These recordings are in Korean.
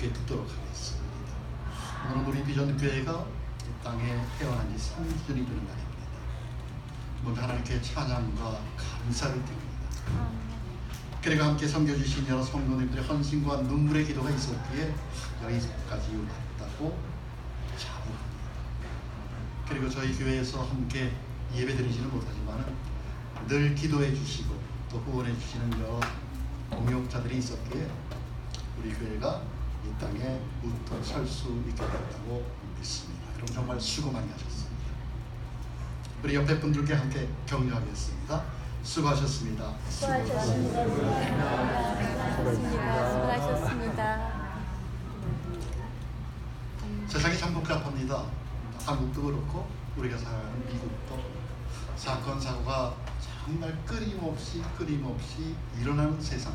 함께 듣도록 하겠습니다. 오늘은 우리 비전 교회가 이 땅에 태어난 지 3주년이 되는 날입니다. 먼저 하나님께 찬양과 감사를 드립니다. 그리고 함께 섬겨주신 여러 성도님들의 헌신과 눈물의 기도가 있었기에 여기까지 왔다고 자부합니다. 그리고 저희 교회에서 함께 예배드리지는 못하지만 늘 기도해 주시고 또 후원해 주시는 여러 동역자들이 있었기에 우리 교회가 이 땅에 우터 설 수 있게 됐다고 믿습니다. 여러분 정말 수고 많이 하셨습니다. 우리 옆에 분들께 함께 격려하겠습니다. 수고하셨습니다. 수고하셨습니다. 수고하셨습니다. 세상이 참 복잡합니다. 한국도 그렇고 우리가 살아가는 미국도 사건 사고가 정말 끊임없이 일어나는 세상.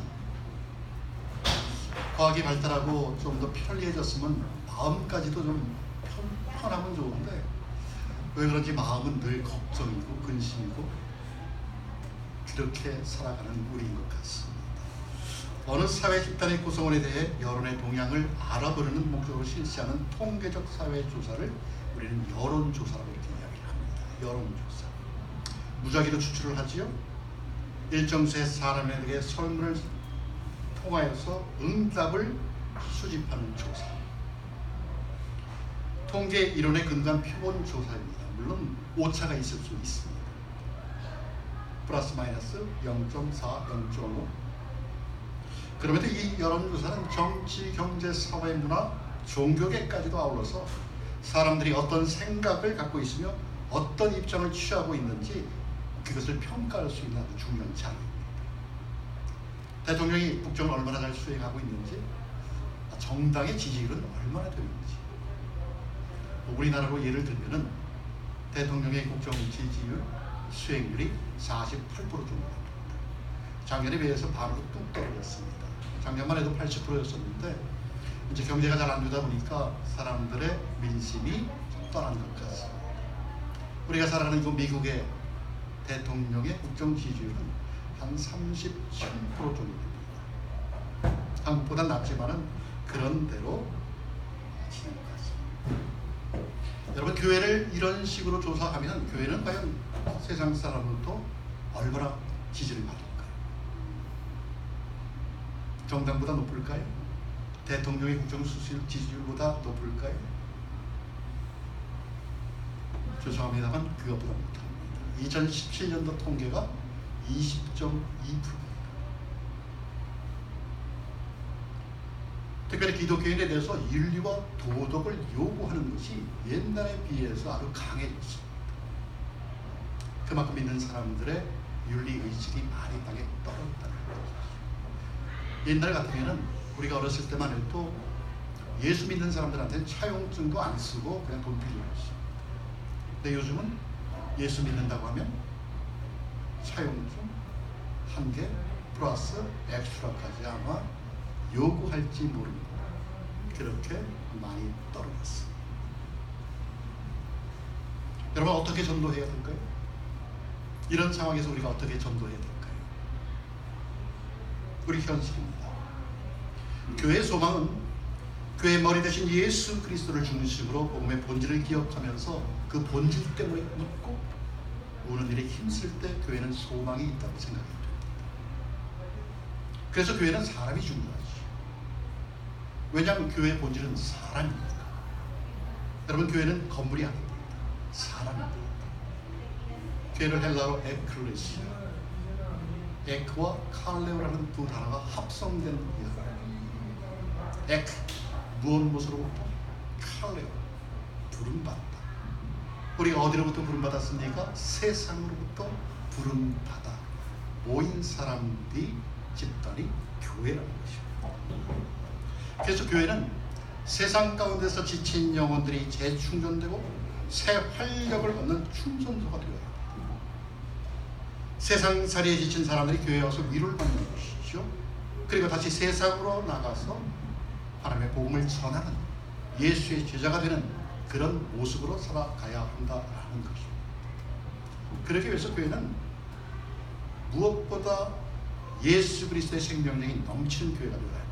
과학이 발달하고 좀 더 편리해졌으면 마음까지도 좀 편하면 좋은데 왜 그런지 마음은 늘 걱정이고 근심이고 그렇게 살아가는 우리인 것 같습니다. 어느 사회 집단의 구성원에 대해 여론의 동향을 알아보려는 목적으로 실시하는 통계적 사회조사를 우리는 여론조사라고 이렇게 이야기를 합니다. 여론조사. 무작위로 추출을 하지요. 일정 수의 사람에게 설문을 통하여서 응답을 수집하는 조사. 통계 이론에 근거한 표본 조사입니다. 물론 오차가 있을 수 있습니다. 플러스 마이너스 0.4, 0.5. 그럼에도 이 여론조사는 정치, 경제, 사회, 문화, 종교계까지도 아울러서 사람들이 어떤 생각을 갖고 있으며 어떤 입장을 취하고 있는지 그것을 평가할 수 있는 아주 중요한 자료입니다. 대통령이 국정을 얼마나 잘 수행하고 있는지, 정당의 지지율은 얼마나 되는지. 우리나라로 예를 들면은 대통령의 국정 지지율 수행률이 48% 정도 됩니다. 작년에 비해서 반으로 뚝 떨어졌습니다. 작년만 해도 80%였었는데 이제 경제가 잘 안 되다 보니까 사람들의 민심이 떠난 것 같습니다. 우리가 살아가는 이곳 미국의 대통령의 국정 지지율은 한 37% 정도 됩니다. 한국보다 낮지만은 그런 대로 지낸 것 같습니다. 여러분, 교회를 이런 식으로 조사하면 교회는 과연 세상 사람으로부터 얼마나 지지를 받을까요? 정당보다 높을까요? 대통령의 국정 지지율보다 높을까요? 죄송합니다만 그것보다 못합니다. 2017년도 통계가 20.2%입니다. 특별히 기독교인에 대해서 윤리와 도덕을 요구하는 것이 옛날에 비해서 아주 강해졌습니다. 그만큼 믿는 사람들의 윤리의식이 많이 땅에 떨어졌다는 거죠. 옛날 같으면은 우리가 어렸을 때만 해도 예수 믿는 사람들한테는 차용증도 안 쓰고 그냥 돈 빌려줬어요. 근데 요즘은 예수 믿는다고 하면 차용증 1개 플러스 엑스트라까지 아마 요구할지 모릅니다. 그렇게 많이 떨어졌습니다. 여러분, 어떻게 전도해야 될까요? 이런 상황에서 우리가 어떻게 전도해야 될까요? 우리 현실입니다. 교회의 소망은 교회 머리 대신 예수 그리스도를 중심으로 복음의 본질을 기억하면서 그 본질 때문에 웃고 우는 일에 힘쓸 때 교회는 소망이 있다고 생각이 됩니다. 그래서 교회는 사람이 중요하죠. 왜냐하면 교회의 본질은 사람입니다. 여러분, 교회는 건물이 아닙니다. 사람입니다. 교회를 헬라어로 에클레시아, 에크와 칼레오라는 두 단어가 합성된 단어입니다. 에크, 무엇으로부터? 칼레오, 부름받다. 우리가 어디로부터 부름받았습니까? 세상으로부터 부름받아 모인 사람들이 집단이 교회라는 것입니다. 그래서 교회는 세상 가운데서 지친 영혼들이 재충전되고 새 활력을 얻는 충전소가 되어야 합니다. 세상살이에 지친 사람들이 교회에 와서 위로를 받는 것이죠. 그리고 다시 세상으로 나가서 하나님의 복음을 전하는 예수의 제자가 되는 그런 모습으로 살아가야 한다라는 것입니다. 그렇기 위해서 교회는 무엇보다 예수 그리스도의 생명력이 넘치는 교회가 되어야 합니다.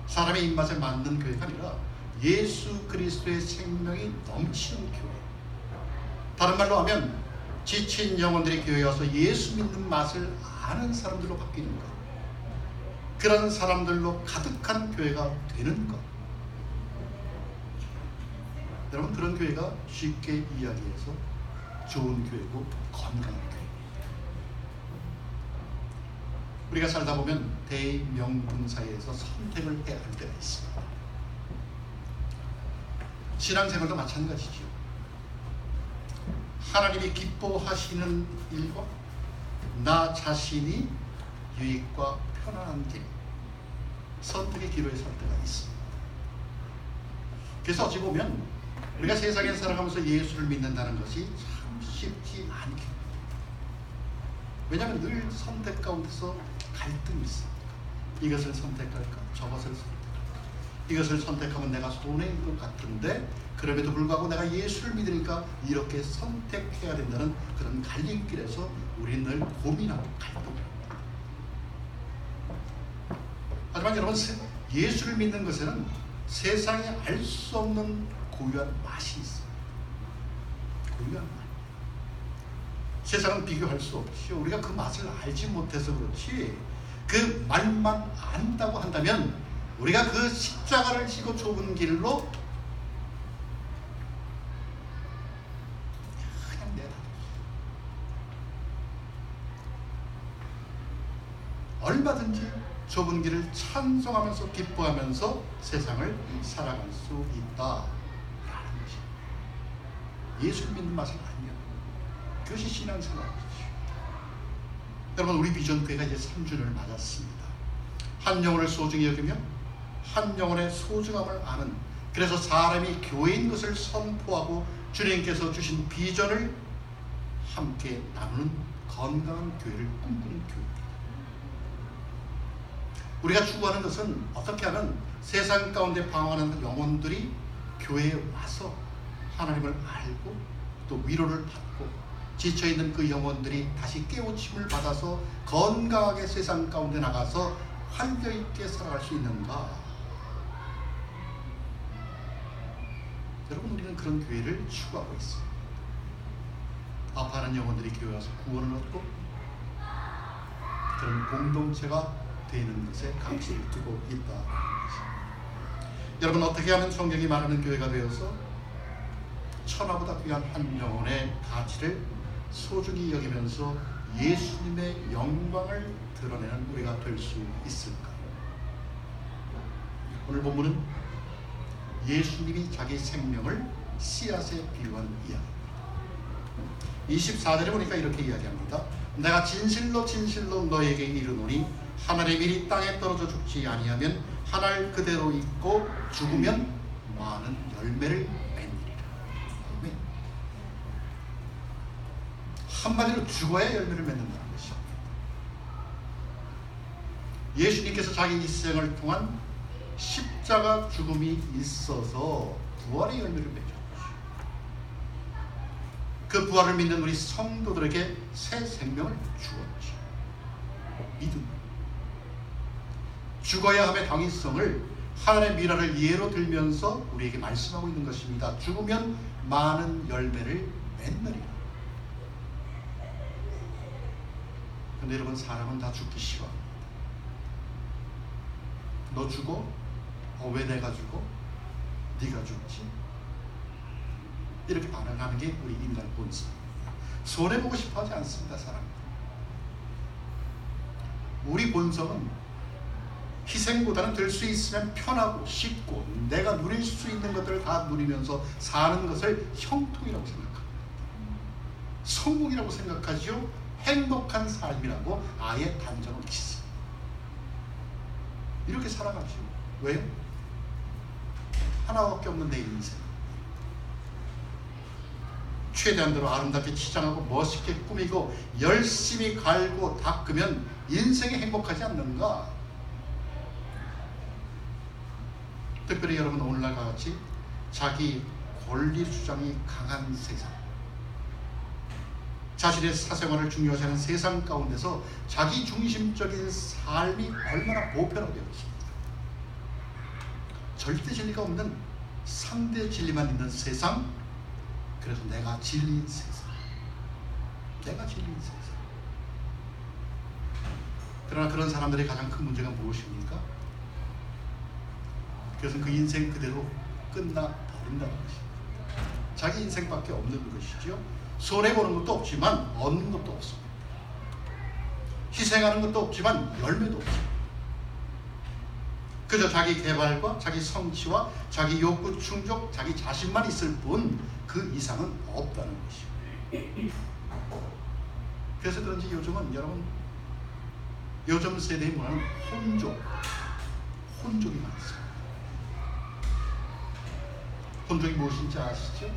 사람의 입맛에 맞는 교회가 아니라 예수 그리스도의 생명이 넘치는 교회. 다른 말로 하면 지친 영혼들이 교회에 와서 예수 믿는 맛을 아는 사람들로 바뀌는 것. 그런 사람들로 가득한 교회가 되는 것. 여러분, 그런 교회가 쉽게 이야기해서 좋은 교회고 건강한 교회. 우리가 살다 보면 대명분 사이에서 선택을 해야 할 때가 있습니다. 신앙생활도 마찬가지죠. 하나님이 기뻐하시는 일과 나 자신이 유익과 편안한 길, 선택의 기로에 설 때가 있습니다. 그래서 어찌 보면 우리가 세상에 살아가면서 예수를 믿는다는 것이 참 쉽지 않게, 왜냐하면 늘 선택 가운데서 갈등이 있습니다. 이것을 선택할까? 저것을 선택할까? 이것을 선택하면 내가 손해인 것 같은데 그럼에도 불구하고 내가 예수를 믿으니까 이렇게 선택해야 된다는 그런 갈림길에서 우리는 늘 고민하고 갈등합니다. 하지만 여러분, 예수를 믿는 것에는 세상에 알 수 없는 고유한 맛이 있어요. 고유한 맛. 세상은 비교할 수 없죠. 우리가 그 맛을 알지 못해서 그렇지, 그 말만 안다고 한다면 우리가 그 십자가를 지고 좁은 길로 그냥 내다 얼마든지 좁은 길을 찬송하면서 기뻐하면서 세상을 살아갈 수 있다라는 것이 예수를 믿는 맛은 아니야. 그것이 신앙생활이죠. 여러분, 우리 비전교회가 이제 3주년을 맞았습니다. 한 영혼을 소중히 여기며 한 영혼의 소중함을 아는, 그래서 사람이 교회인 것을 선포하고 주님께서 주신 비전을 함께 나누는 건강한 교회를 꿈꾸는 교회입니다. 우리가 추구하는 것은 어떻게 하면 세상 가운데 방황하는 영혼들이 교회에 와서 하나님을 알고 또 위로를 받고 지쳐있는 그 영혼들이 다시 깨우침을 받아서 건강하게 세상 가운데 나가서 활겨있게 살아갈 수 있는가. 여러분, 우리는 그런 교회를 추구하고 있습니다. 아파하는 영혼들이 교회에 와서 구원을 얻고 그런 공동체가 되는 것에 가치를 두고 있다. 여러분, 어떻게 하면 성경이 말하는 교회가 되어서 천하보다 귀한 한 영혼의 가치를 소중히 여기면서 예수님의 영광을 드러내는 우리가 될 수 있을까? 오늘 본문은 예수님이 자기 생명을 씨앗에 비유한 이야기. 24절에 보니까 이렇게 이야기합니다. 내가 진실로 진실로 너에게 이르노니 하늘의 밀이 땅에 떨어져 죽지 아니하면 한 알 그대로 있고 죽으면 많은 열매를 맺느니라. 아멘. 한마디로 죽어야 열매를 맺는다는 것입니다. 예수님께서 자기 일생을 통한 십자가 죽음이 있어서 부활의 열매를 맺었죠. 그 부활을 믿는 우리 성도들에게 새 생명을 주었죠. 믿음. 죽어야 함의 당위성을 하나님의 미라를 예로 들면서 우리에게 말씀하고 있는 것입니다. 죽으면 많은 열매를 맺느니라. 근데 여러분, 사람은 다 죽기 싫어합니다. 너 죽어? 왜 내가 죽어? 네가 죽지? 이렇게 반응하는 게 우리 인간 본성입니다. 손해보고 싶어 하지 않습니다, 사람은. 우리 본성은 희생보다는 될 수 있으면 편하고 쉽고 내가 누릴 수 있는 것들을 다 누리면서 사는 것을 형통이라고 생각합니다. 성공이라고 생각하지요. 행복한 삶이라고 아예 단정을 짓습니다. 이렇게 살아가죠. 왜요? 하나밖에 없는 내 인생. 최대한대로 아름답게 치장하고 멋있게 꾸미고 열심히 갈고 닦으면 인생이 행복하지 않는가? 특별히 여러분, 오늘날과 같이 자기 권리 주장이 강한 세상, 자신의 사생활을 중요시 하는 세상 가운데서 자기 중심적인 삶이 얼마나 보편화되어 있습니까? 절대 진리가 없는 상대 진리만 있는 세상, 그래서 내가 진리인 세상, 내가 진리인 세상. 그러나 그런 사람들의 가장 큰 문제가 무엇입니까? 그것은 그 인생 그대로 끝나버린다는 것입니다. 자기 인생밖에 없는 것이죠. 손해보는 것도 없지만 얻는 것도 없습니다. 희생하는 것도 없지만 열매도 없습니다. 그저 자기 개발과 자기 성취와 자기 욕구 충족, 자기 자신만 있을 뿐 그 이상은 없다는 것이죠. 그래서 그런지 요즘은 여러분, 요즘 세대의 문화는 혼족이 많습니다. 혼족이 무엇인지 아시죠?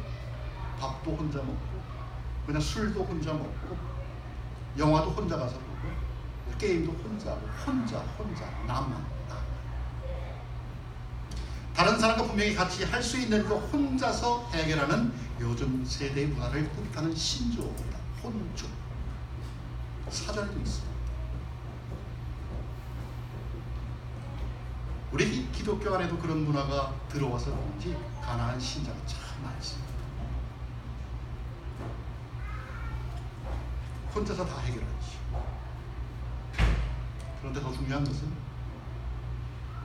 밥도 혼자 먹고, 그냥 술도 혼자 먹고, 영화도 혼자 가서 보고, 게임도 혼자 하고, 혼자, 나만. 다른 사람과 분명히 같이 할 수 있는 거 혼자서 해결하는 요즘 세대의 문화를 뜻하는 신조어입니다. 혼족. 사전에도 있습니다. 우리 기독교 안에도 그런 문화가 들어와서 그런지 가난한 신자가 참 많습니다. 혼자서 다 해결하지. 그런데 더 중요한 것은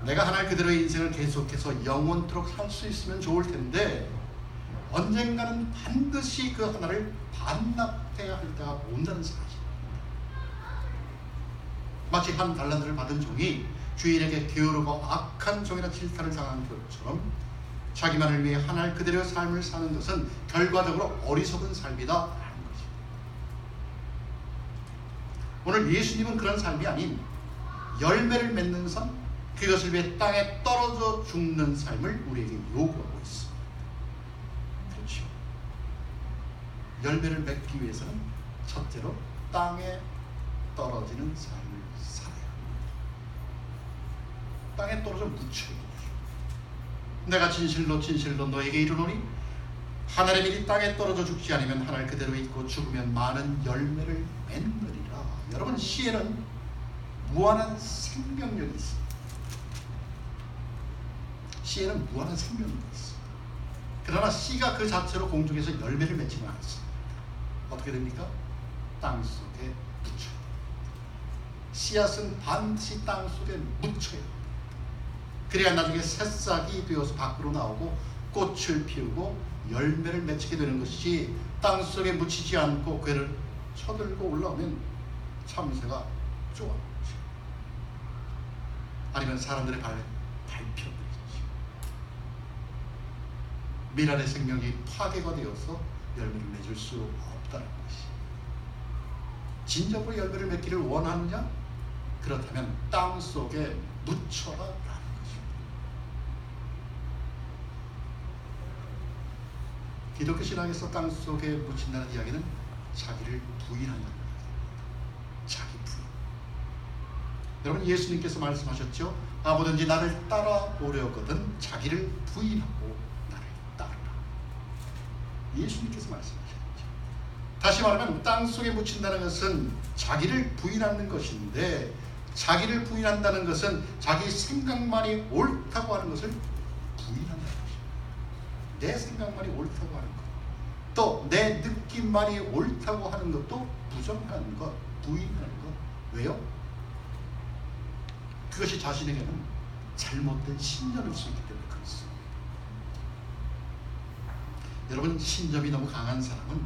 내가 하나님 그대로의 인생을 계속해서 영원토록 살 수 있으면 좋을 텐데 언젠가는 반드시 그 하나를 반납해야 할 때가 온다는 사실입니다. 마치 한 달란트를 받은 종이 주인에게 게으르고 악한 종이라 질타를 당한 것처럼 자기만을 위해 하나님 그대로의 삶을 사는 것은 결과적으로 어리석은 삶이다 하는 것입니다. 오늘 예수님은 그런 삶이 아닌 열매를 맺는 삶, 그것을 위해 땅에 떨어져 죽는 삶을 우리에게 요구하고 있습니다. 그렇죠. 열매를 맺기 위해서는 첫째로 땅에 떨어지는 삶을 살아야 합니다. 땅에 떨어져 묻혀요. 내가 진실로 너에게 이르노니 하늘의 일이 땅에 떨어져 죽지 않으면 하늘 그대로 있고 죽으면 많은 열매를 맺느니라. 여러분, 씨에는 무한한 생명력이 있습니다. 씨에는 무한한 생명력이 있습니다. 그러나 씨가 그 자체로 공중에서 열매를 맺지는 않습니다. 어떻게 됩니까? 땅속에 묻혀요. 씨앗은 반드시 땅속에 묻혀요. 그래야 나중에 새싹이 되어서 밖으로 나오고 꽃을 피우고 열매를 맺히게 되는 것이, 땅속에 묻히지 않고 그를 쳐들고 올라오면 참새가 쪼아 아니면 사람들의 발에 밟혀 미랄의 생명이 파괴가 되어서 열매를 맺을 수 없다는 것이. 진정으로 열매를 맺기를 원하느냐? 그렇다면 땅 속에 묻혀라 라는 것입니다. 기독교 신앙에서 땅 속에 묻힌다는 이야기는 자기를 부인한다는 겁니다. 자기 부인. 여러분, 예수님께서 말씀하셨죠? 아무든지 나를 따라오려거든 자기를 부인하고 예수님께서 말씀하셨죠. 다시 말하면 땅속에 묻힌다는 것은 자기를 부인하는 것인데, 자기를 부인한다는 것은 자기 생각만이 옳다고 하는 것을 부인한다는 것입니다. 내 생각만이 옳다고 하는 것, 또 내 느낌만이 옳다고 하는 것도 부정하는 것, 부인하는 것. 왜요? 그것이 자신에게는 잘못된 신념일 수 있기 때문에 그렇습니다. 여러분, 신념이 너무 강한 사람은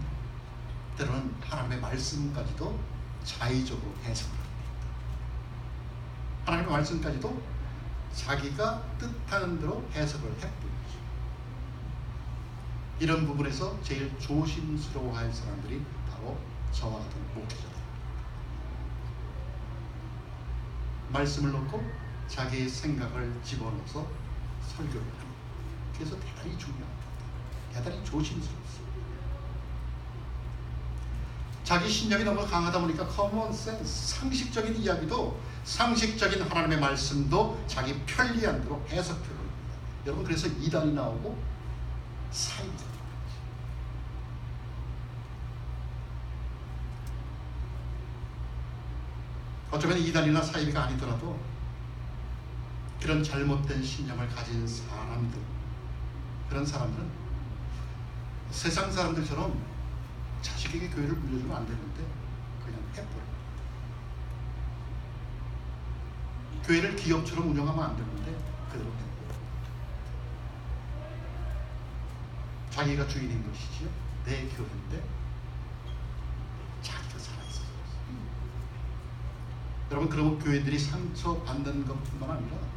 때로는 하나님의 말씀까지도 자의적으로 해석을 합니다. 하나님의 말씀까지도 자기가 뜻하는 대로 해석을 해버리죠. 이런 부분에서 제일 조심스러워할 사람들이 바로 저와 같은 목회자들. 말씀을 놓고 자기의 생각을 집어넣어서 설교를 합니다. 그래서 대단히 중요합니다. 대단히 조심스럽습니다. 자기 신념이 너무 강하다 보니까 커먼 센스, 상식적인 이야기도, 상식적인 하나님의 말씀도 자기 편리한 대로 해석해버립니다. 여러분, 그래서 이단이 나오고 사이비 나옵니다. 어쩌면 이단이나 사이비가 아니더라도 그런 잘못된 신념을 가진 사람들, 그런 사람들은 세상 사람들처럼 자식에게 교회를 물려주면 안 되는데 그냥 해버려. 교회를 기업처럼 운영하면 안 되는데 그대로 해버려. 자기가 주인인 것이지요. 내 교회인데 자기가 살아있어서. 여러분, 그러면 교회들이 상처받는 것뿐만 아니라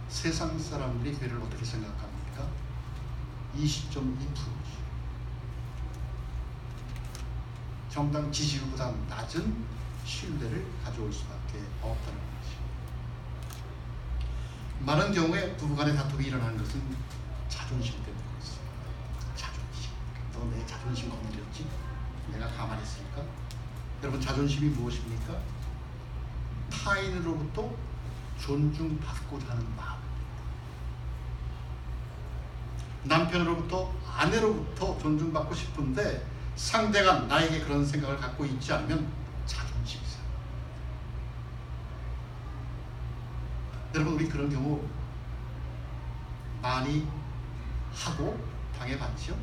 세상 사람들이 교회를 어떻게 생각합니까? 20.2%지. 정당 지지율보다 낮은 신뢰를 가져올 수밖에 없다는 것이죠. 많은 경우에 부부간의 다툼이 일어나는 것은 자존심 때문에 그렇습니다. 자존심. 너 내 자존심 건드렸지? 내가 가만히 있을까? 여러분, 자존심이 무엇입니까? 타인으로부터 존중받고자 하는 마음. 남편으로부터, 아내로부터 존중받고 싶은데 상대가 나에게 그런 생각을 갖고 있지 않으면 자존심이 상해. 여러분, 우리 그런 경우 많이 하고 당해봤죠?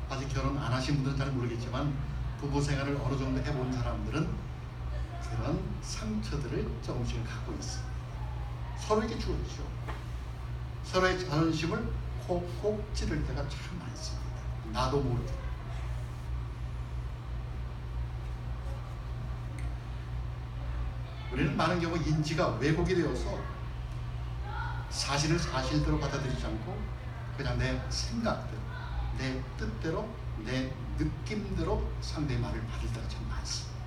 아직 결혼 안 하신 분들은 잘 모르겠지만 부부 생활을 어느 정도 해본 사람들은 그런 상처들을 조금씩 갖고 있습니다. 서로에게 주었죠. 서로의 자존심을 콕콕 찌를 때가 참 많습니다. 나도 모르게. 우리는 많은 경우 인지가 왜곡이 되어서 사실을 사실대로 받아들이지 않고 그냥 내 생각대로, 내 뜻대로, 내 느낌대로 상대의 말을 받을 때가 참 많습니다.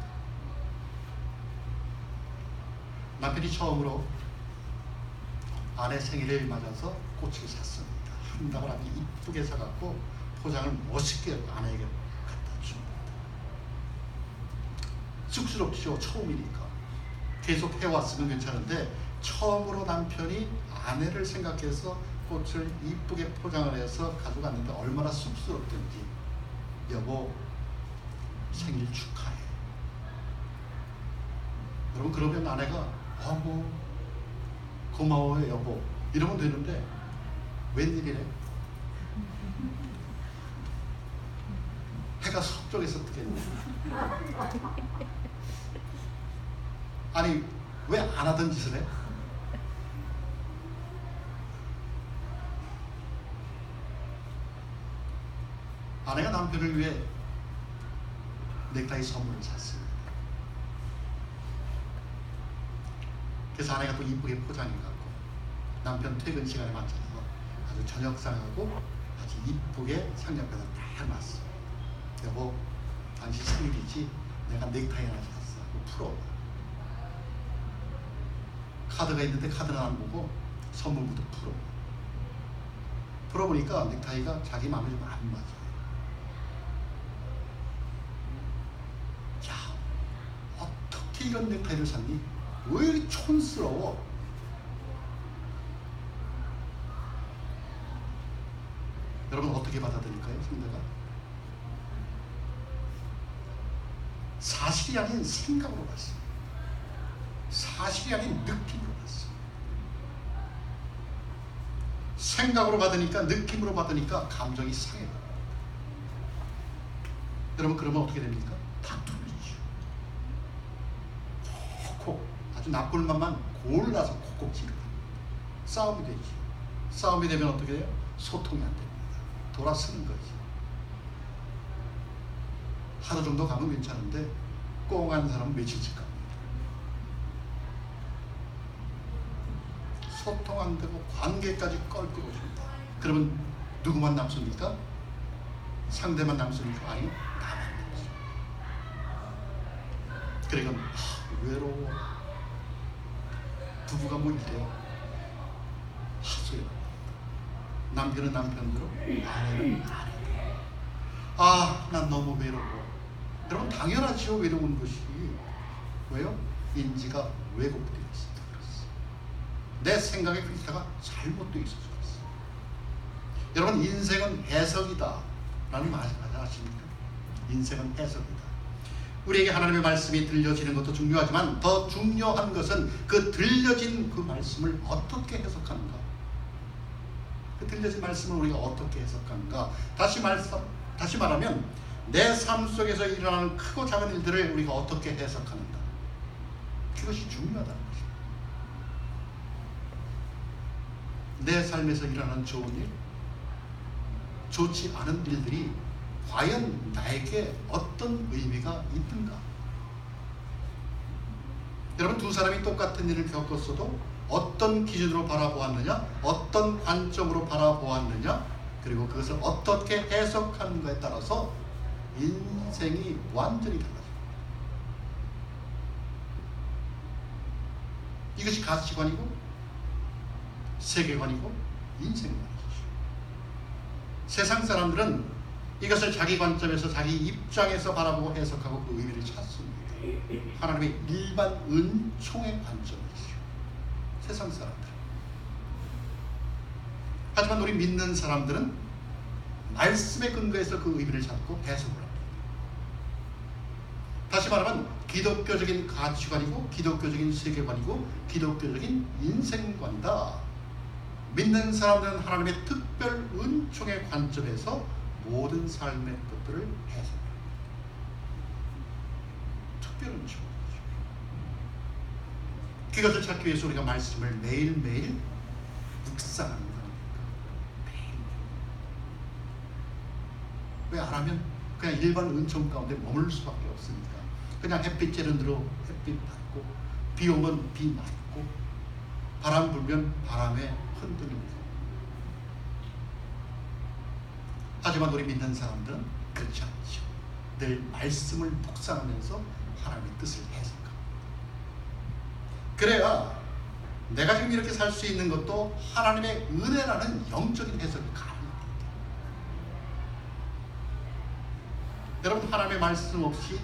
남편이 처음으로 아내 생일을 맞아서 꽃을 샀습니다. 한 dav을 아주 이쁘게 사갖고 포장을 멋있게 아내에게 갖다 줍니다. 쑥스럽죠. 처음이니까. 계속 해왔으면 괜찮은데 처음으로 남편이 아내를 생각해서 꽃을 이쁘게 포장을 해서 가져갔는데 얼마나 쑥스럽던지. 여보, 생일 축하해. 여러분, 그러면 아내가 어머 고마워요 여보 이러면 되는데 웬일이래? 해가 서쪽에서 뜨겠네. 아니, 왜 안 하던 짓을 해? 아내가 남편을 위해 넥타이 선물을 샀습니다. 그래서 아내가 또 이쁘게 포장해갖고 남편 퇴근 시간에 맞춰서 아주 저녁상하고 아주 이쁘게 상냥패서 딱 놨어. 여보, 당신 생일이지? 내가 넥타이 하나 샀어. 풀어. 카드가 있는데 카드는 안 보고 선물부터 풀어. 풀어보니까 넥타이가 자기 마음에 좀 안 맞아. 야, 어떻게 이런 넥타이를 샀니? 왜 이렇게 촌스러워? 여러분, 어떻게 받아들일까요? 상대가 사실이 아닌 생각으로 봤어. 사실이 아닌 느낌으로 봤어. 생각으로 받으니까, 느낌으로 받으니까 감정이 상해요. 여러분, 그러면 어떻게 됩니까? 다투죠. 콕콕 아주 나쁜 맘만 골라서 콕콕 지르고 싸움이 되지. 싸움이 되면 어떻게 돼요? 소통이 안 됩니다. 돌아서는 거지. 하루 정도 가면 괜찮은데 꽁한 사람은 며칠씩 갑니다. 소통 안 되고 관계까지 껄끄고 오십니다. 그러면 누구만 남습니까? 상대만 남습니까? 아니, 나만 남습니다. 그러니까 외로워. 부부가 뭐 이래요? 하소연. 남편은 남편대로, 아내는 아내대로. 아, 난 너무 외로워. 여러분, 당연하죠. 외로운 것이. 왜요? 인지가 왜곡되어 있어서 그렇습니다. 내 생각의 필터가 잘못되어 있어서 그렇습니다. 여러분, 인생은 해석이다 라는 말 아십니까? 인생은 해석이다. 우리에게 하나님의 말씀이 들려지는 것도 중요하지만 더 중요한 것은 그 들려진 그 말씀을 어떻게 해석하는가. 들려진 말씀을 우리가 어떻게 해석하는가? 다시 말하면 내 삶 속에서 일어나는 크고 작은 일들을 우리가 어떻게 해석하는가? 그것이 중요하다는 것입니다. 내 삶에서 일어나는 좋은 일, 좋지 않은 일들이 과연 나에게 어떤 의미가 있는가? 여러분, 두 사람이 똑같은 일을 겪었어도 어떤 기준으로 바라보았느냐, 어떤 관점으로 바라보았느냐, 그리고 그것을 어떻게 해석하는가에 따라서 인생이 완전히 달라집니다. 이것이 가치관이고 세계관이고 인생관이죠. 세상 사람들은 이것을 자기 관점에서 자기 입장에서 바라보고 해석하고 그 의미를 찾습니다. 하나님의 일반 은총의 관점이죠. 세상 사람들. 하지만 우리 믿는 사람들은 말씀에 근거해서 그 의미를 찾고 해석을 합니다. 다시 말하면 기독교적인 가치관이고 기독교적인 세계관이고 기독교적인 인생관이다. 믿는 사람들은 하나님의 특별 은총의 관점에서 모든 삶의 것들을 해석합니다. 특별 은총. 그것을 찾기 위해서 우리가 말씀을 매일매일 묵상하는 겁니다. 매일매일. 왜 안 하면 그냥 일반 은총 가운데 머물 수밖에 없으니까. 그냥 햇빛 쬐는 대로 햇빛 받고, 비 오면 비 맞고, 바람 불면 바람에 흔들립니다. 하지만 우리 믿는 사람들은 그렇지 않죠. 늘 말씀을 묵상하면서 하나님의 뜻을 해석합니다. 그래야 내가 지금 이렇게 살 수 있는 것도 하나님의 은혜라는 영적인 해석이 가능합니다. 여러분, 하나님의 말씀 없이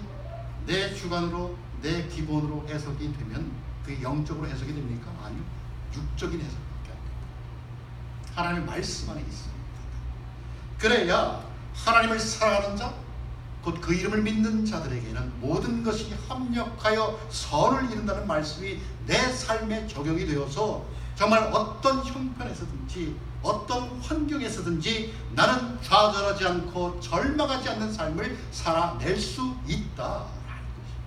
내 주관으로 내 기본으로 해석이 되면 그게 영적으로 해석이 됩니까? 아니요. 육적인 해석밖에 안 됩니다. 하나님의 말씀 안에 있습니다. 그래야 하나님을 사랑하는 자, 곧 그 이름을 믿는 자들에게는 모든 것이 합력하여 선을 이룬다는 말씀이 내 삶에 적용이 되어서 정말 어떤 형편에서든지 어떤 환경에서든지 나는 좌절하지 않고 절망하지 않는 삶을 살아낼 수 있다라는 것입니다.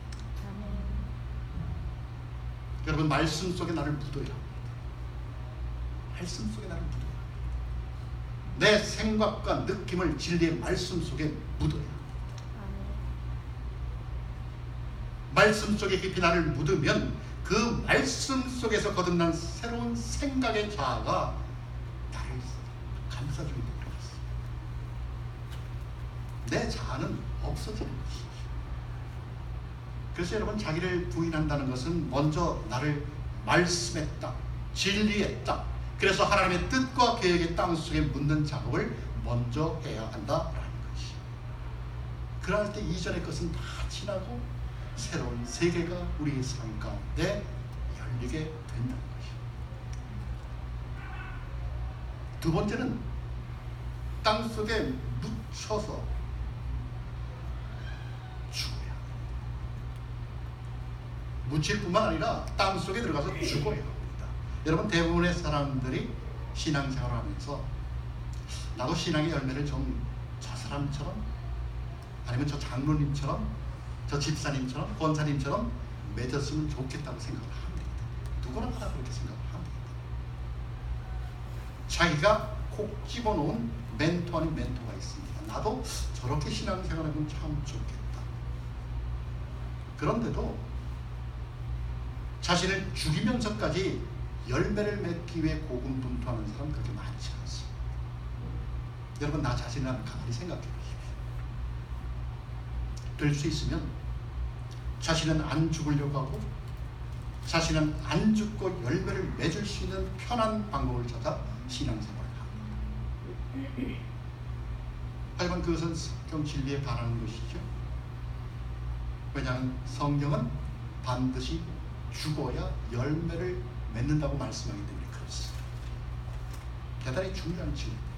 여러분, 말씀 속에 나를 묻어야 합니다. 말씀 속에 나를 묻어야 합니다. 내 생각과 느낌을 진리의 말씀 속에 묻어야 합니다. 말씀 속에 깊이 나를 묻으면 그 말씀 속에서 거듭난 새로운 생각의 자아가 나를 감싸주게 됩니다. 내 자아는 없어지는 것이죠. 그래서 여러분, 자기를 부인한다는 것은 먼저 나를 말씀의 땅, 진리의 땅, 그래서 하나님의 뜻과 계획의 땅 속에 묻는 작업을 먼저 해야 한다라는 것이. 그럴 때 이전의 것은 다 지나고 새로운 세계가 우리의 삶 가운데 열리게 된다는 것이죠. 두 번째는 땅 속에 묻혀서 죽어야 합니다. 묻힐 뿐만 아니라 땅 속에 들어가서 죽어야 합니다. 여러분, 대부분의 사람들이 신앙생활을 하면서 나도 신앙의 열매를 좀 저 사람처럼, 아니면 저 장로님처럼, 저 집사님처럼, 권사님처럼 맺었으면 좋겠다고 생각을 합니다. 누구나 다 그렇게 생각을 합니다. 자기가 콕 집어놓은 멘토 아닌 멘토가 있습니다. 나도 저렇게 신앙생활하면 참 좋겠다. 그런데도 자신을 죽이면서까지 열매를 맺기 위해 고군분투하는 사람 그렇게 많지 않습니다. 여러분, 나 자신을 한번 가만히 생각해 보십시오. 될 수 있으면 자신은 안 죽으려고 하고 자신은 안 죽고 열매를 맺을 수 있는 편한 방법을 찾아 신앙생활을 합니다. 하지만 그것은 성경 진리에 반하는 것이죠. 왜냐하면 성경은 반드시 죽어야 열매를 맺는다고 말씀하기 때문에 그렇습니다. 대단히 중요한 진리입니다.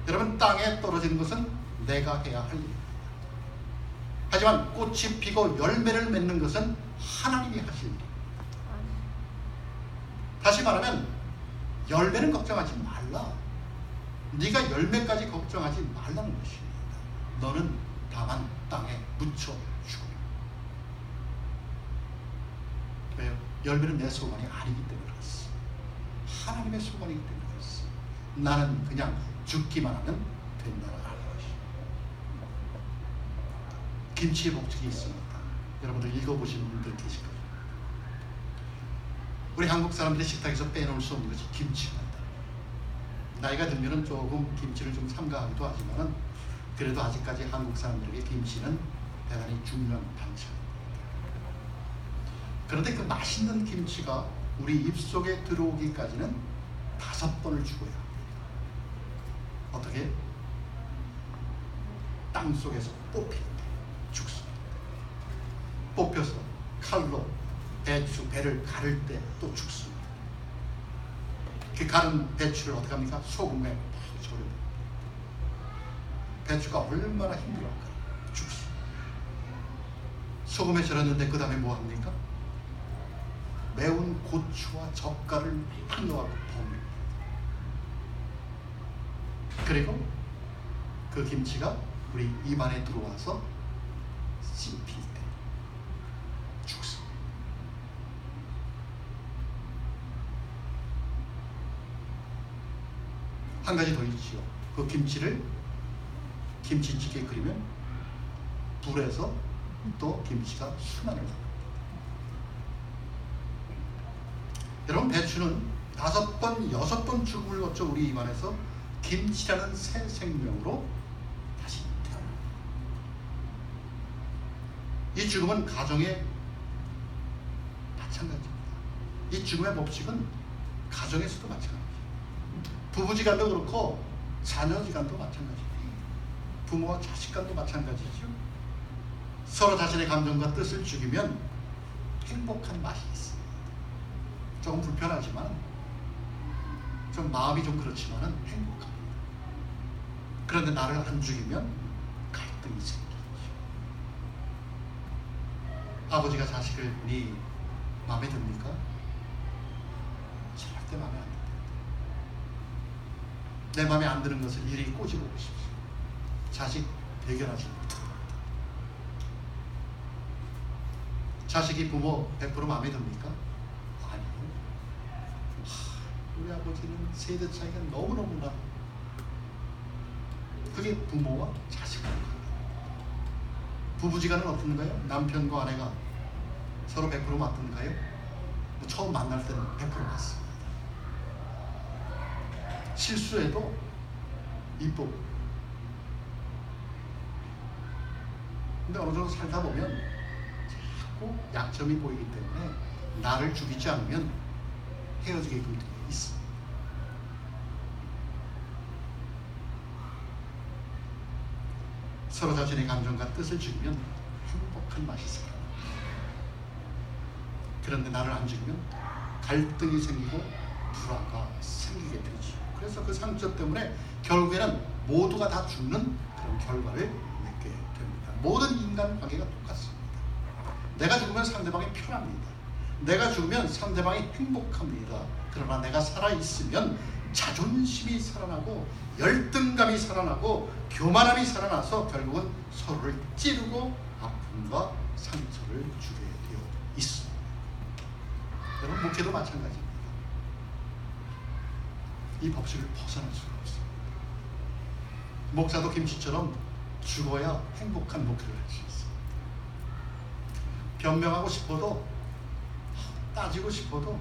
여러분, 땅에 떨어지는 것은 내가 해야 할 일입니다. 하지만 꽃이 피고 열매를 맺는 것은 하나님이 하실 일입니다. 다시 말하면 열매는 걱정하지 말라. 네가 열매까지 걱정하지 말라는 것입니다. 너는 다만 땅에 묻혀 죽으라. 왜요? 열매는 내 소관이 아니기 때문에 그렇습니다. 하나님의 소관이기 때문에 그렇습니다. 나는 그냥 죽기만 하면 된다라는 것입니다. 김치의 법칙이 있습니다. 여러분들 읽어보신 분들 계실 거예요. 우리 한국 사람들이 식탁에서 빼놓을 수 없는 것이 김치입니다. 나이가 들면 조금 김치를 좀 삼가하기도 하지만 그래도 아직까지 한국 사람들에게 김치는 대단히 중요한 반찬입니다. 그런데 그 맛있는 김치가 우리 입속에 들어오기까지는 5번을 죽어야 합니다. 어떻게? 땅속에서 뽑힐 때 죽습니다. 뽑혀서 칼로 배를 가를 때 또 죽습니다. 그 가른 배추를 어떻게 합니까? 소금에 팍 절여요. 배추가 얼마나 힘들어할까? 죽습니다. 소금에 절였는데 그 다음에 뭐 합니까? 매운 고추와 젓갈을 팍 넣어서 버무립니다. 그리고 그 김치가 우리 입안에 들어와서 씹힐 때 죽습니다. 한 가지 더 있지요. 그 김치를 김치찌개 끓이면 불에서 또 김치가 순환을 합니다. 여러분, 배추는 5번, 6번 죽음을 거쳐 우리 입안에서 김치라는 새 생명으로 다시 태어납니다. 이 죽음은 가정에 마찬가지입니다. 이 죽음의 법칙은 가정에서도 마찬가지입니다. 부부지간도 그렇고 자녀지간도 마찬가지입니다. 부모와 자식간도 마찬가지죠. 서로 자신의 감정과 뜻을 죽이면 행복한 맛이 있습니다. 조금 불편하지만 좀 마음이 좀 그렇지만은 행복합니다. 그런데 나를 안 죽이면 갈등이 생기죠. 아버지가 자식을 네 마음에 듭니까? 절대 마음에 안 듭니다. 내 마음에 안 드는 것을 이리 꼬집어 보십시오. 자식 배견하지 못합니다. 자식이 부모 100% 마음에 듭니까? 아니요. 우리 아버지는 세대 차이가 너무너무나, 그게 부모와 자식과 부부지간은 어떤가요? 남편과 아내가 서로 100% 맞던가요? 처음 만날 때는 100% 맞습니다. 실수해도 이쁘고. 근데 어느 정도 살다 보면 자꾸 약점이 보이기 때문에 나를 죽이지 않으면 헤어지게끔 되어 있습니다. 서로 자신의 감정과 뜻을 죽이면 행복한 맛이 살아납니다. 그런데 나를 안 죽이면 갈등이 생기고 불화가 생기게 되죠. 그래서 그 상처 때문에 결국에는 모두가 다 죽는 그런 결과를 맺게 됩니다. 모든 인간 관계가 똑같습니다. 내가 죽으면 상대방이 편합니다. 내가 죽으면 상대방이 행복합니다. 그러나 내가 살아있으면 자존심이 살아나고 열등감이 살아나고 교만함이 살아나서 결국은 서로를 찌르고 아픔과 상처를 주게 되어 있습니다. 여러분, 목회도 마찬가지입니다. 이 법칙을 벗어날 수가 없습니다. 목사도 김치처럼 죽어야 행복한 목회를 할 수 있습니다. 변명하고 싶어도, 따지고 싶어도,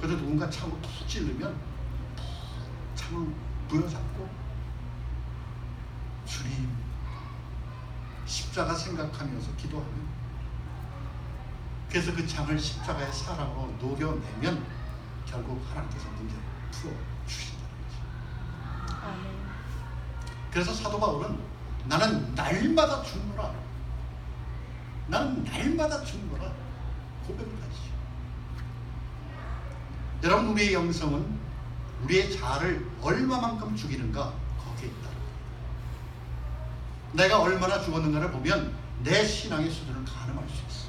그래도 누군가 참을 툭 찌르면 참을 부여잡고 주님 십자가 생각하면서 기도하면, 그래서 그 창을 십자가의 사랑으로 녹여내면 결국 하나님께서 문제를 풀어주신다는 거죠. 아멘. 그래서 사도 바울은 나는 날마다 죽노라, 나는 날마다 죽노라 고백을 하시죠. 여러분, 우리의 영성은 우리의 자아를 얼마만큼 죽이는가, 거기에 있다. 내가 얼마나 죽었는가를 보면 내 신앙의 수준을 가늠할 수 있어.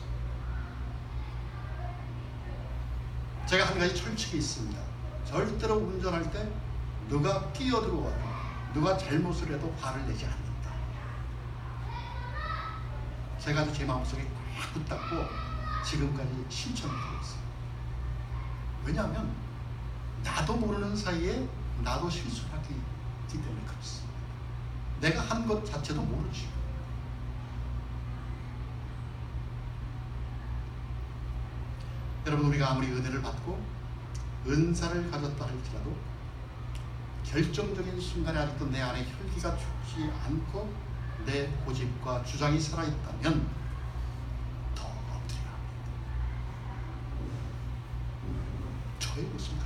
제가 한 가지 철칙이 있습니다. 절대로 운전할 때 누가 끼어들어와도 누가 잘못을 해도 화를 내지 않는다. 제가 제 마음속에 꽉 붙잡고 지금까지 실천하고 있어요. 왜냐하면 나도 모르는 사이에 나도 실수를 하기 때문에 그렇습니다. 내가 한 것 자체도 모르지. 여러분, 우리가 아무리 은혜를 받고 은사를 가졌다 할지라도 결정적인 순간에 아직도 내 안에 혈기가 죽지 않고 내 고집과 주장이 살아있다면 더 엎드려야 합니다. 저의 모습을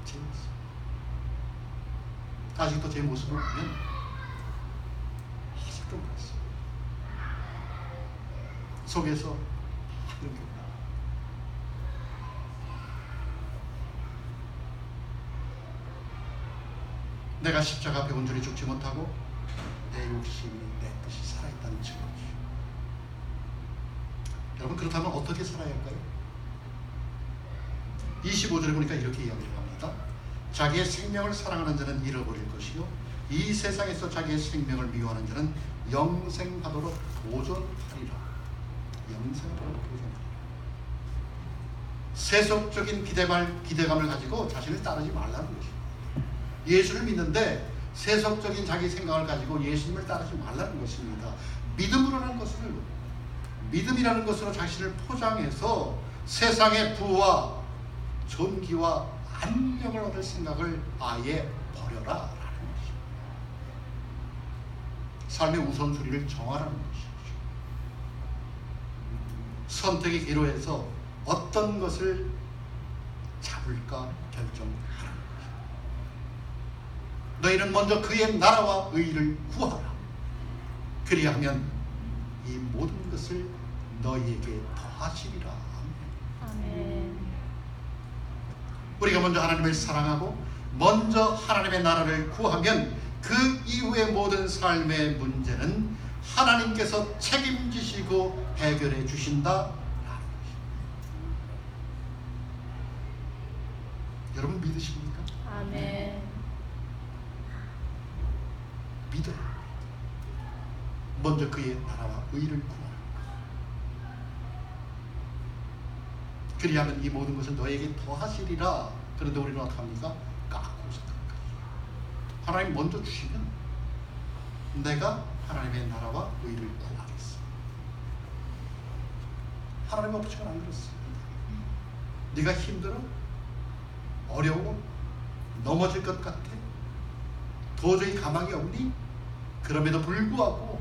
제 모습. 아직도 제 모습을 보면 아직도 그렇습니다. 속에서 이런 게 내가 십자가 앞에 온전히 죽지 못하고 내 욕심이 내 뜻이 살아있다는 증거죠. 여러분, 그렇다면 어떻게 살아야 할까요? 25절에 보니까 이렇게 이야기를 합니다. 자기의 생명을 사랑하는 자는 잃어버릴 것이요 이 세상에서 자기의 생명을 미워하는 자는 영생하도록 보존하리라. 영생하도록 보존하리라. 세속적인 기대감을 가지고 자신을 따르지 말라는 것입니다. 예수를 믿는데 세속적인 자기 생각을 가지고 예수님을 따르지 말라는 것입니다. 믿음이라는 것으로 자신을 포장해서 세상의 부와 존귀와 안녕을 얻을 생각을 아예 버려라 라는 것입니다. 삶의 우선순위를 정하라는 것이죠. 선택의 기로에서 어떤 것을 잡을까 결정하라. 너희는 먼저 그의 나라와 의를 구하라. 그리하면 이 모든 것을 너희에게 더하시리라. 아멘. 우리가 먼저 하나님을 사랑하고 먼저 하나님의 나라를 구하면 그 이후의 모든 삶의 문제는 하나님께서 책임지시고 해결해 주신다라는 것입니다. 여러분, 믿으십니까? 아멘. 믿어요. 먼저 그의 나라와 의를 구하라. 그리하면 이 모든 것을 너에게 더하시리라. 그런데 우리는 어떻게 합니까? 깎고 생각합니다. 하나님 먼저 주시면 내가 하나님의 나라와 의를 구하겠어. 하나님 없이는 안 그렇습니다. 네가 힘들어? 어려워? 넘어질 것 같아? 도저히 가망이 없니? 그럼에도 불구하고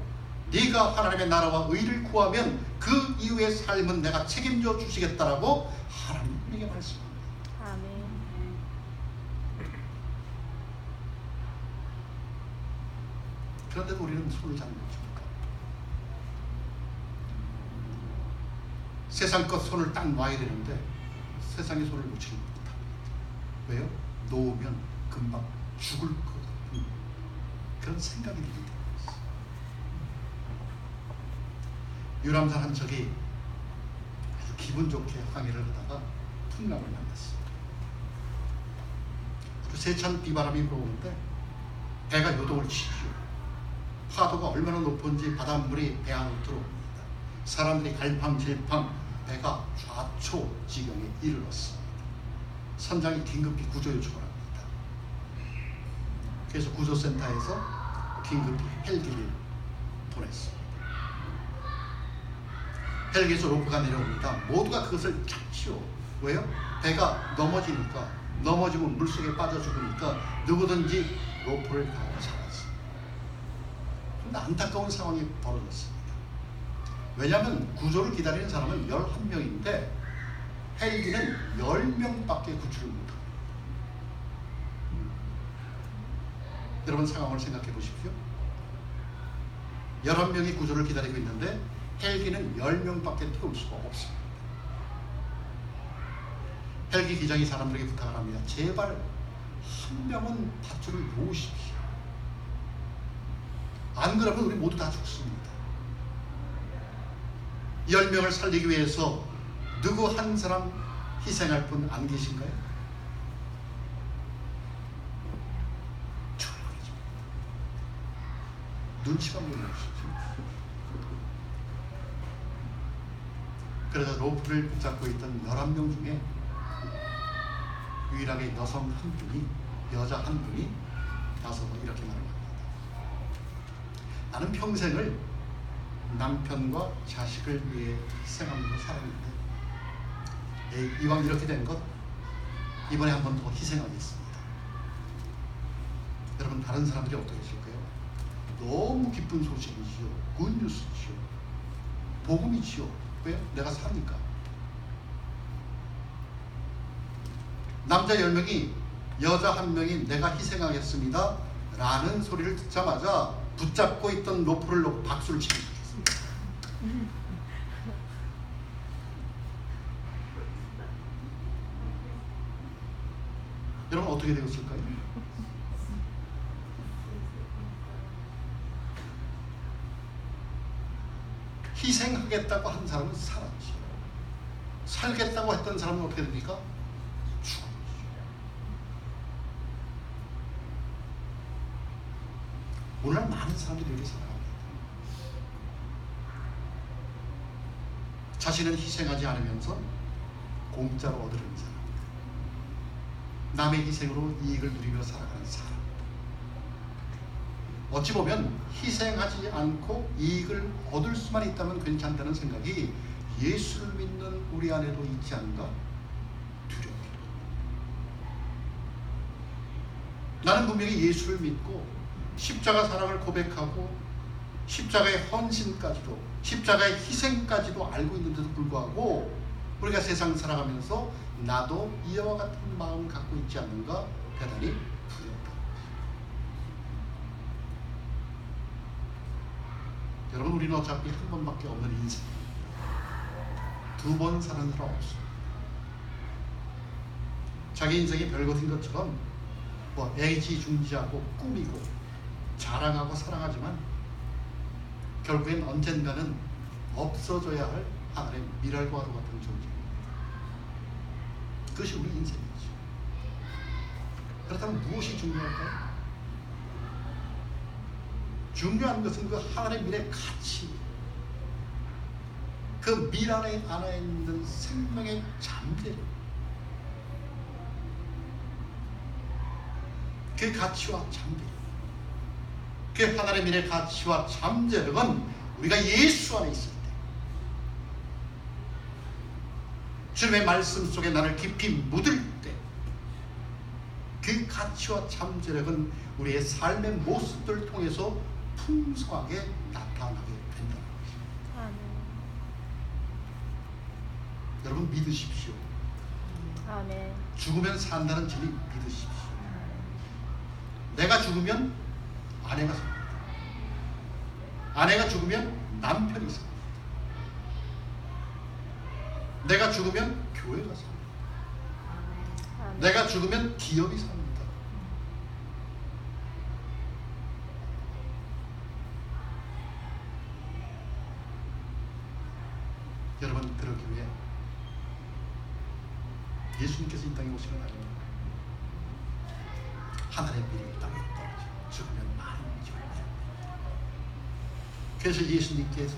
네가 하나님의 나라와 의를 구하면 그 이후의 삶은 내가 책임져 주시겠다라고 하나님 우리에게 말씀합니다. 아멘. 그런데도 우리는 손을 잡는 것입니까? 세상 것 손을 딱 놔야 되는데 세상의 손을 놓지 못합니다. 왜요? 놓으면 금방 죽을 것 같은 그런 생각이 들기 때문에 있어요. 유람선 한 척이 아주 기분 좋게 항해를 하다가 풍랑을 만났어요. 아주 세찬 비바람이 불어오는데 배가 요동을 치죠. 파도가 얼마나 높은지 바닷물이 배 안으로 들어옵니다. 사람들이 갈팡질팡 배가 좌초지경에 이르렀습니다. 선장이 긴급히 구조 요청을 합니다. 그래서 구조센터에서 긴급히 헬기를 보냈습니다. 헬기에서 로프가 내려옵니다. 모두가 그것을 잡지요. 왜요? 배가 넘어지면 물속에 빠져 죽으니까 누구든지 로프를 다 잡았어요. 그런데 안타까운 상황이 벌어졌습니다. 왜냐하면 구조를 기다리는 사람은 11명인데 헬기는 10명밖에 구출을 못합니다. 여러분, 상황을 생각해 보십시오. 11명이 구조를 기다리고 있는데 헬기는 10명밖에 태울 수가 없습니다. 헬기 기장이 사람들에게 부탁을 합니다. 제발 한 명은 밧줄을 놓으십시오. 안 그러면 우리 모두 다 죽습니다. 10명을 살리기 위해서 누구 한 사람 희생할 분 안 계신가요? 눈치가 보이는 것이죠. 그래서 로프를 붙잡고 있던 11명 중에 유일하게 여성 한 분이, 여자 한 분이 나서서 이렇게 말합니다. 나는 평생을 남편과 자식을 위해 희생하면서 살았는데 이왕 이렇게 된 것 이번에 한 번 더 희생하겠습니다. 여러분, 다른 사람들이 어떻게 했을까요? 너무 기쁜 소식이지요. 굿뉴스지요. 복음이지요. 왜요? 내가 사니까. 남자 10명이 여자 1명이 내가 희생하겠습니다 라는 소리를 듣자마자 붙잡고 있던 로프를 놓고 박수를 치기 시작했습니다. 여러분, 어떻게 되었을까요? 희생하겠다고 한 사람은 살았지. 살겠다고 했던 사람은 어떻게 됩니까? 죽었지. 오늘날 많은 사람들이 이렇게 살아갑니다. 자신은 희생하지 않으면서 공짜로 얻으려는 사람, 남의 희생으로 이익을 누리며 살아가는 사람. 어찌 보면 희생하지 않고 이익을 얻을 수만 있다면 괜찮다는 생각이 예수를 믿는 우리 안에도 있지 않은가 두렵습니다. 나는 분명히 예수를 믿고 십자가 사랑을 고백하고 십자가의 헌신까지도, 십자가의 희생까지도 알고 있는데도 불구하고 우리가 세상 살아가면서 나도 이와 같은 마음을 갖고 있지 않는가 대단히 두렵다. 여러분, 우리는 어차피 한 번밖에 없는 인생, 2번 사는 사람 없어요. 자기 인생이 별것인 것처럼 애지중지하고 꾸미고 자랑하고 사랑하지만 결국엔 언젠가는 없어져야 할 하늘의 미랄과도 같은 존재입니다. 그것이 우리 인생이죠. 그렇다면 무엇이 중요할까요? 중요한 것은 그 하늘의 미래 가치, 그 밀 안에 있는 생명의 잠재력, 그 가치와 잠재력, 그 하늘의 미래 가치와 잠재력은 우리가 예수 안에 있을 때, 주님의 말씀 속에 나를 깊이 묻을 때, 그 가치와 잠재력은 우리의 삶의 모습들을 통해서 풍성하게 나타나게 된다는 것입니다. 아멘. 여러분, 믿으십시오. 아멘. 죽으면 산다는 진리 믿으십시오. 내가 죽으면 아내가 삽니다. 아내가 죽으면 남편이 삽니다. 내가 죽으면 교회가 삽니다. 아멘. 내가 죽으면 기업이 삽니다. 여러분, 그러기 위해 예수님께서 이 땅에 오시는 날입니다. 하늘의 미리 땅에 떨어져 죽으면 많은 열매. 그래서 예수님께서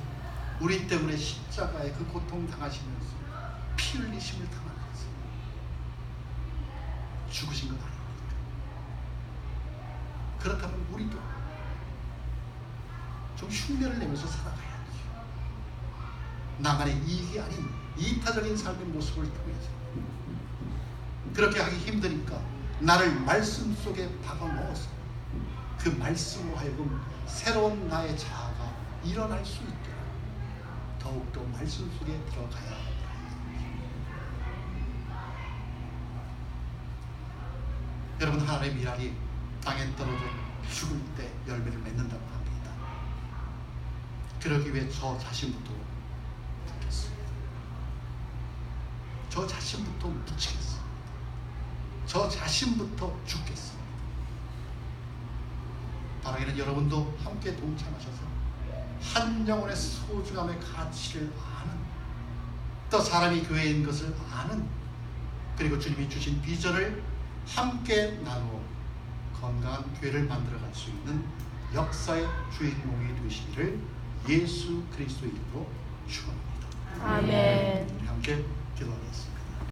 우리 때문에 십자가에 그 고통 당하시면서 피 흘리심을 당하면서 죽으신 것 아닙니까? 그렇다면 우리도 좀 흉내를 내면서 살아가야죠. 나만의 이익이 아닌 이타적인 삶의 모습을 통해서. 그렇게 하기 힘드니까 나를 말씀 속에 박아넣어서 그 말씀으로 하여금 새로운 나의 자아가 일어날 수 있도록 더욱더 말씀 속에 들어가야 합니다. 여러분, 하나님의 미랄이 땅에 떨어져 죽을 때 열매를 맺는다고 합니다. 그러기 위해 저 자신부터 묻겠습니다. 저 자신부터 묻히겠습니다. 저 자신부터 죽겠습니다. 바라기는 여러분도 함께 동참하셔서 한 영혼의 소중함의 가치를 아는, 또 사람이 교회인 것을 아는, 그리고 주님이 주신 비전을 함께 나누어 건강한 교회를 만들어갈 수 있는 역사의 주인공이 되시기를 예수 그리스도 이름으로 축원합니다. 아멘. 우리 함께 기도하겠습니다.